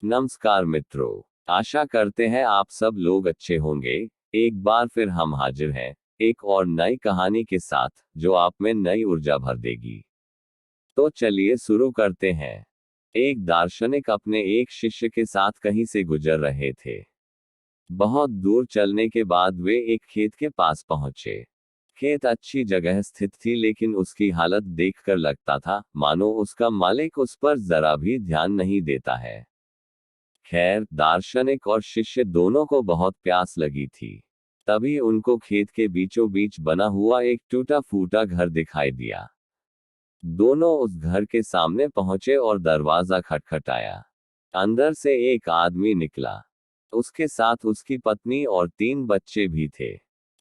नमस्कार मित्रों, आशा करते हैं आप सब लोग अच्छे होंगे। एक बार फिर हम हाजिर हैं एक और नई कहानी के साथ जो आप में नई ऊर्जा भर देगी। तो चलिए शुरू करते हैं। एक दार्शनिक अपने एक शिष्य के साथ कहीं से गुजर रहे थे। बहुत दूर चलने के बाद वे एक खेत के पास पहुंचे। खेत अच्छी जगह स्थित थी, लेकिन उसकी हालत देखकर लगता था मानो उसका मालिक उस पर जरा भी ध्यान नहीं देता है। खैर, दार्शनिक और शिष्य दोनों को बहुत प्यास लगी थी। तभी उनको खेत के बीचों बीच बना हुआ एक टूटा फूटा घर दिखाई दिया। दोनों उस घर के सामने पहुंचे और दरवाजा खटखटाया। अंदर से एक आदमी निकला। उसके साथ उसकी पत्नी और 3 बच्चे भी थे।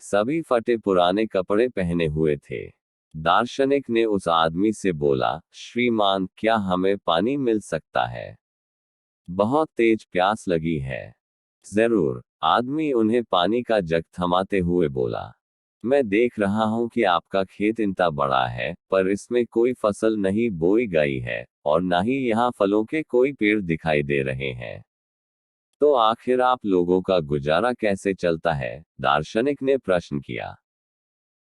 सभी फटे पुराने कपड़े पहने हुए थे। दार्शनिक ने उस आदमी से बोला, श्रीमान, क्या हमें पानी मिल सकता है? बहुत तेज प्यास लगी है। जरूर, आदमी उन्हें पानी का जग थमाते हुए बोला। मैं देख रहा हूं कि आपका खेत इतना बड़ा है, पर इसमें कोई फसल नहीं बोई गई है, और ना ही यहाँ फलों के कोई पेड़ दिखाई दे रहे हैं। तो आखिर आप लोगों का गुजारा कैसे चलता है? दार्शनिक ने प्रश्न किया।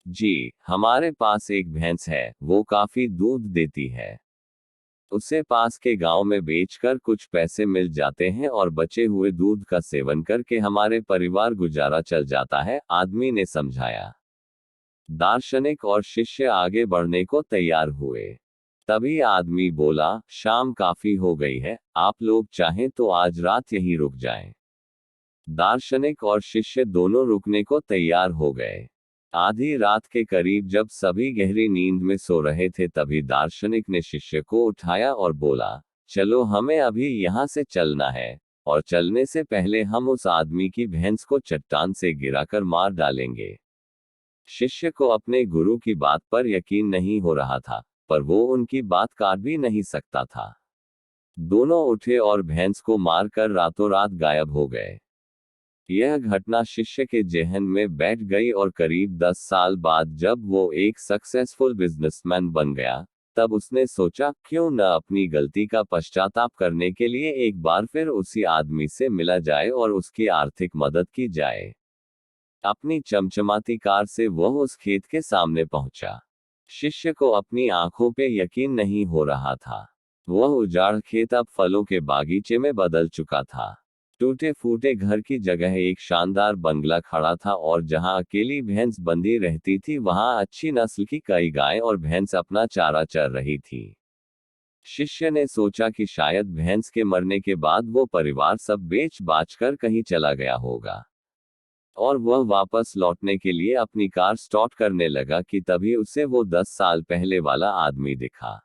जी, हमारे पास एक भैंस है, वो काफी दूध देती है। उसे पास के गांव में बेचकर कुछ पैसे मिल जाते हैं और बचे हुए दूध का सेवन करके हमारे परिवार गुजारा चल जाता है, आदमी ने समझाया। दार्शनिक और शिष्य आगे बढ़ने को तैयार हुए। तभी आदमी बोला, शाम काफी हो गई है, आप लोग चाहें तो आज रात यहीं रुक जाएं। दार्शनिक और शिष्य दोनों रुकने को तैयार हो गए। आधी रात के करीब जब सभी गहरी नींद में सो रहे थे, तभी दार्शनिक ने शिष्य को उठाया और बोला, चलो हमें अभी यहाँ से चलना है, और चलने से पहले हम उस आदमी की भैंस को चट्टान से गिराकर मार डालेंगे। शिष्य को अपने गुरु की बात पर यकीन नहीं हो रहा था, पर वो उनकी बात काट भी नहीं सकता था। दोनों उठे और भैंस को मारकर रातों रात गायब हो गए। यह घटना शिष्य के जेहन में बैठ गई और करीब 10 साल बाद जब वो एक सक्सेसफुल बिजनेसमैन बन गया, तब उसने सोचा क्यों न अपनी गलती का पश्चाताप करने के लिए एक बार फिर उसी आदमी से मिला जाए और उसकी आर्थिक मदद की जाए। अपनी चमचमाती कार से वह उस खेत के सामने पहुंचा। शिष्य को अपनी आंखों पे यकीन नहीं हो रहा था। वह उजाड़ खेत अब फलों के बागीचे में बदल चुका था। टूटे फूटे घर की जगह एक शानदार बंगला खड़ा था, और जहां अकेली भैंस बंधी रहती थी, वहां अच्छी नस्ल की कई गाय और भैंस अपना चारा चर रही थी। शिष्य ने सोचा कि शायद भैंस के मरने के बाद वो परिवार सब बेच बाच कर कहीं चला गया होगा, और वह वापस लौटने के लिए अपनी कार स्टार्ट करने लगा कि तभी उसे वो 10 साल पहले वाला आदमी दिखा।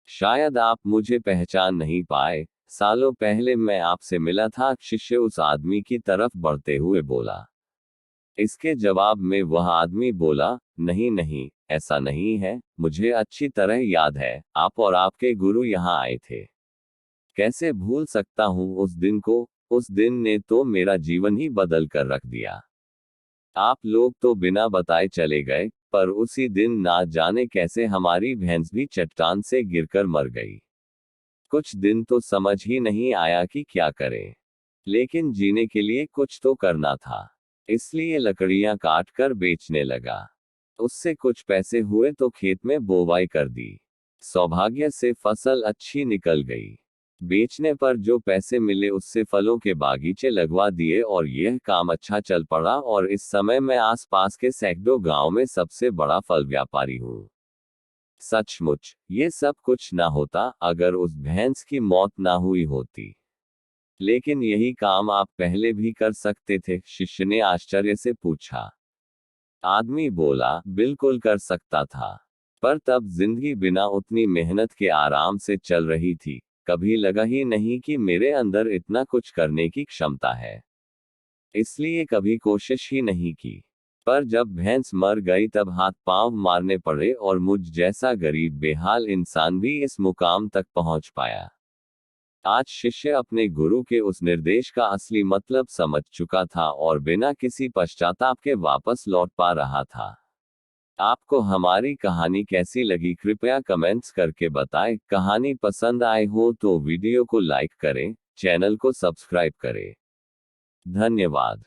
शायद आप मुझे पहचान नहीं पाए, सालों पहले मैं आपसे मिला था, शिष्य उस आदमी की तरफ बढ़ते हुए बोला। इसके जवाब में वह आदमी बोला, नहीं नहीं, ऐसा नहीं है, मुझे अच्छी तरह याद है, आप और आपके गुरु यहाँ आए थे। कैसे भूल सकता हूँ उस दिन को? उस दिन ने तो मेरा जीवन ही बदल कर रख दिया। आप लोग तो बिना बताए चले गए, पर उसी दिन ना जाने कैसे हमारी भैंस भी चट्टान से गिरकर मर गई। कुछ दिन तो समझ ही नहीं आया कि क्या करें, लेकिन जीने के लिए कुछ तो करना था, इसलिए लकड़ियां काट कर बेचने लगा। उससे कुछ पैसे हुए तो खेत में बोवाई कर दी। सौभाग्य से फसल अच्छी निकल गई। बेचने पर जो पैसे मिले उससे फलों के बागीचे लगवा दिए, और यह काम अच्छा चल पड़ा, और इस समय मैं आसपास के सैकड़ों गांव में सबसे बड़ा फल व्यापारी हूँ। सचमुच, ये सब कुछ ना होता अगर उस भैंस की मौत ना हुई होती। लेकिन यही काम आप पहले भी कर सकते थे? शिष्य ने आश्चर्य से पूछा। आदमी बोला, बिल्कुल कर सकता था, पर तब जिंदगी बिना उतनी मेहनत के आराम से चल रही थी। कभी लगा ही नहीं कि मेरे अंदर इतना कुछ करने की क्षमता है, इसलिए कभी कोशिश ही नहीं की। पर जब भैंस मर गई तब हाथ पांव मारने पड़े, और मुझ जैसा गरीब बेहाल इंसान भी इस मुकाम तक पहुंच पाया। आज शिष्य अपने गुरु के उस निर्देश का असली मतलब समझ चुका था, और बिना किसी पश्चाताप के वापस लौट पा रहा था। आपको हमारी कहानी कैसी लगी, कृपया कमेंट्स करके बताएं। कहानी पसंद आए हो तो वीडियो को लाइक करें, चैनल को सब्सक्राइब करें। धन्यवाद।